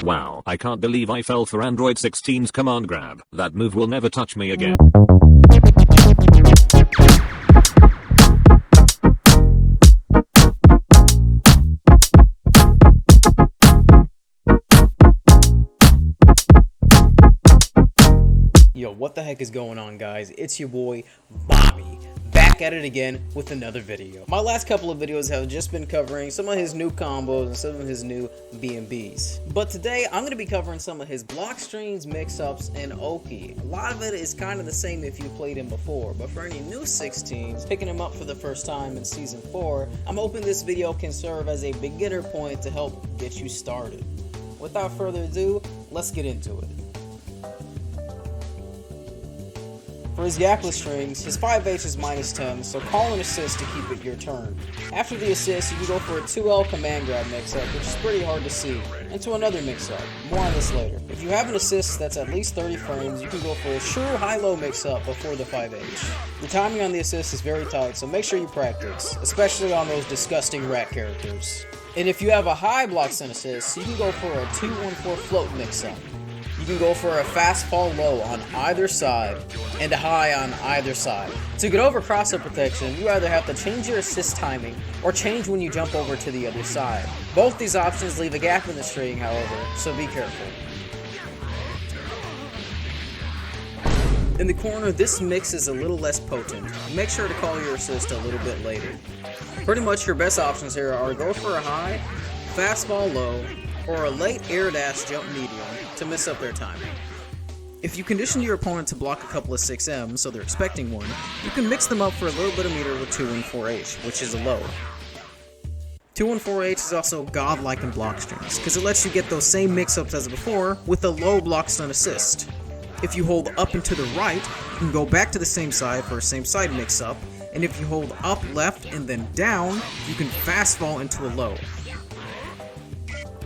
Wow, I can't believe I fell for Android 16's command grab. That move will never touch me again. Yo, what the heck is going on, guys? It's your boy, Bobby, back at it again with another video. My last couple of videos have just been covering some of his new combos and some of his new B&Bs. But today, I'm going to be covering some of his Blockstrings, Mix-Ups, and Oki. A lot of it is kind of the same if you played him before, but for any new 16s, picking him up for the first time in Season 4, I'm hoping this video can serve as a beginner point to help get you started. Without further ado, let's get into it. For his Gapless strings, his 5H is -10, so call an assist to keep it your turn. After the assist, you can go for a 2L command grab mix-up, which is pretty hard to see, into another mix-up. More on this later. If you have an assist that's at least 30 frames, you can go for a true high-low mix-up before the 5H. The timing on the assist is very tight, so make sure you practice, especially on those disgusting rat characters. And if you have a high blocks and assist, you can go for a 2-1-4 float mix-up. You can go for a fast fall low on either side and a high on either side. To get over cross-up protection, you either have to change your assist timing or change when you jump over to the other side. Both these options leave a gap in the string, however, so be careful. In the corner, this mix is a little less potent. Make sure to call your assist a little bit later. Pretty much your best options here are go for a high, fast fall low, or a late air dash jump medium to mess up their timing. If you condition your opponent to block a couple of 6M, so they're expecting one, you can mix them up for a little bit of meter with 2-1-4H, which is a low. 2-1-4H is also godlike in Blockstrings, because it lets you get those same mix-ups as before with a low block stun assist. If you hold up and to the right, you can go back to the same side for a same side mix-up, and if you hold up, left, and then down, you can fast fall into a low.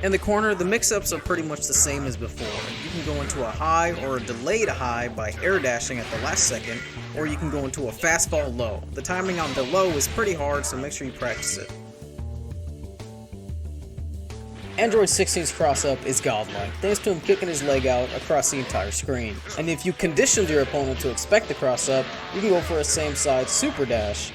In the corner, the mix-ups are pretty much the same as before. You can go into a high or a delayed high by air dashing at the last second, or you can go into a fast fall low. The timing on the low is pretty hard, so make sure you practice it. Android 16's cross-up is godlike, thanks to him kicking his leg out across the entire screen. And if you conditioned your opponent to expect the cross-up, you can go for a same side super dash.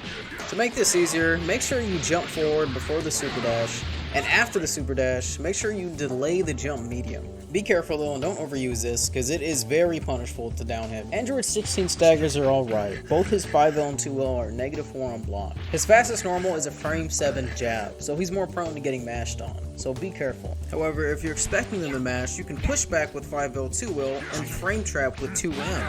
To make this easier, make sure you jump forward before the super dash, and after the super dash, make sure you delay the jump medium. Be careful though and don't overuse this, because it is very punishable to down hit. Android 16 staggers are alright. Both his 5L and 2L are -4 on block. His fastest normal is a frame 7 jab, so he's more prone to getting mashed on, so be careful. However, if you're expecting them to mash, you can push back with 5L 2L and frame trap with 2M.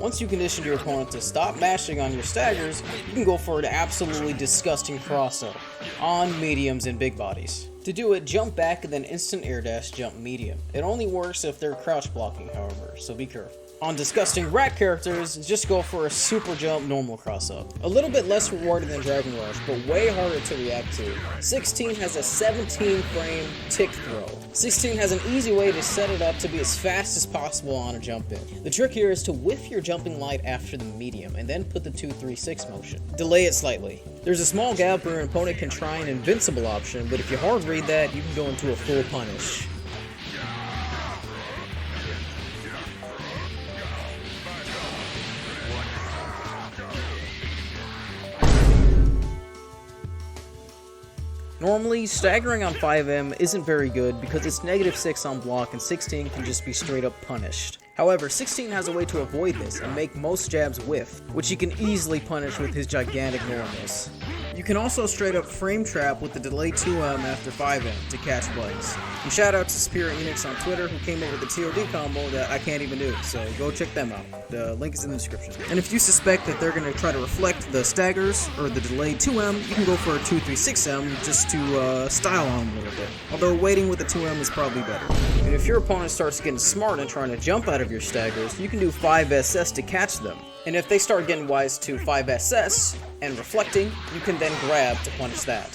Once you condition your opponent to stop mashing on your staggers, you can go for an absolutely disgusting cross-up on mediums and big bodies. To do it, jump back and then instant air dash jump medium. It only works if they're crouch blocking, however, so be careful. On disgusting rat characters, just go for a super jump normal cross-up. A little bit less rewarding than Dragon Rush, but way harder to react to. 16 has a 17 frame tick throw. 16 has an easy way to set it up to be as fast as possible on a jump in. The trick here is to whiff your jumping light after the medium, and then put the 2-3-6 motion. Delay it slightly. There's a small gap where an opponent can try an invincible option, but if you hard read that, you can go into a full punish. Normally, staggering on 5M isn't very good because it's -6 on block and 16 can just be straight up punished. However, 16 has a way to avoid this and make most jabs whiff, which he can easily punish with his gigantic normals. You can also straight up frame trap with the delay 2M after 5M to catch bugs. And shout out to Spirit Unix on Twitter who came up with the TOD combo that I can't even do, so go check them out. The link is in the description. And if you suspect that they're going to try to reflect the staggers or the delay 2M, you can go for a 2-3-6M just to style on them a little bit. Although waiting with the 2M is probably better. And if your opponent starts getting smart and trying to jump out of your staggers, you can do 5SS to catch them. And if they start getting wise to 5SS and reflecting, you can then grab to punish that.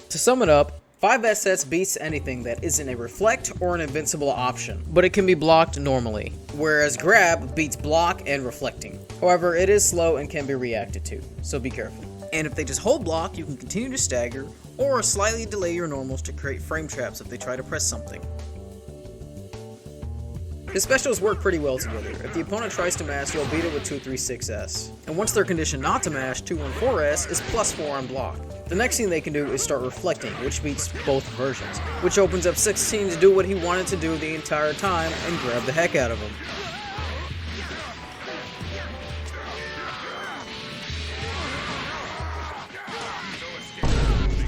To sum it up, 5S sets beats anything that isn't a reflect or an invincible option, but it can be blocked normally, whereas grab beats block and reflecting. However, it is slow and can be reacted to, so be careful. And if they just hold block, you can continue to stagger, or slightly delay your normals to create frame traps if they try to press something. The specials work pretty well together. If the opponent tries to mash, you'll beat it with 236S. And once they're conditioned not to mash, 214S is +4 on block. The next thing they can do is start reflecting, which beats both versions, which opens up 16 to do what he wanted to do the entire time and grab the heck out of him.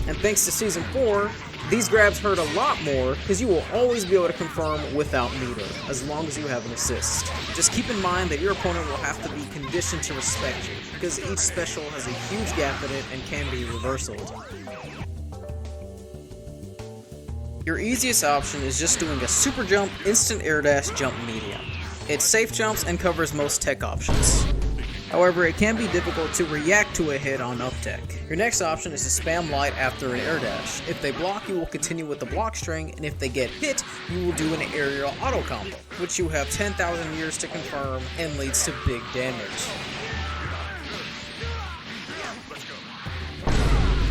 And thanks to Season 4, these grabs hurt a lot more because you will always be able to confirm without meter, as long as you have an assist. Just keep in mind that your opponent will have to be conditioned to respect you, because each special has a huge gap in it and can be reversaled. Your easiest option is just doing a super jump, instant air dash, jump medium. It safe jumps and covers most tech options. However, it can be difficult to react to a hit on up tech. Your next option is to spam light after an air dash. If they block, you will continue with the block string, and if they get hit, you will do an aerial auto combo, which you have 10,000 years to confirm and leads to big damage.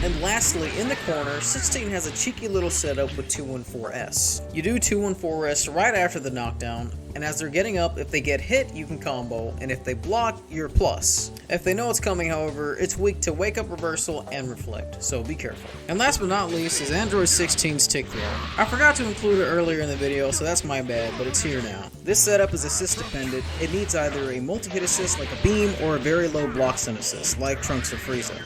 And lastly, in the corner, 16 has a cheeky little setup with 214S. You do 214S right after the knockdown, and as they're getting up, if they get hit, you can combo, and if they block, you're plus. If they know it's coming, however, it's weak to wake-up reversal and reflect, so be careful. And last but not least is Android 16's tick throw. I forgot to include it earlier in the video, so that's my bad, but it's here now. This setup is assist dependent. It needs either a multi-hit assist like a beam or a very low block stun assist like Trunks or Frieza.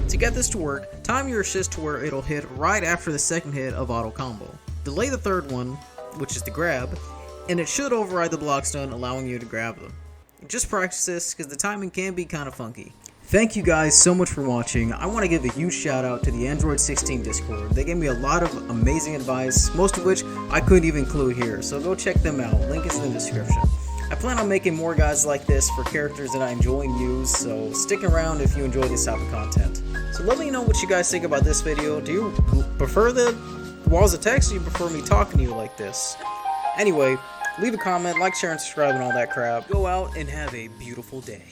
To get this to work, time your assist to where it'll hit right after the second hit of auto combo. Delay the third one, which is the grab, and it should override the block stun, allowing you to grab them. Just practice this, because the timing can be kind of funky. Thank you guys so much for watching. I want to give a huge shout out to the Android 16 Discord. They gave me a lot of amazing advice, most of which I couldn't even include here, so go check them out. Link is in the description. I plan on making more guides like this for characters that I enjoy and use, so stick around if you enjoy this type of content. So let me know what you guys think about this video. Do you prefer the walls of text, or do you prefer me talking to you like this? Anyway, leave a comment, like, share, and subscribe, and all that crap. Go out and have a beautiful day.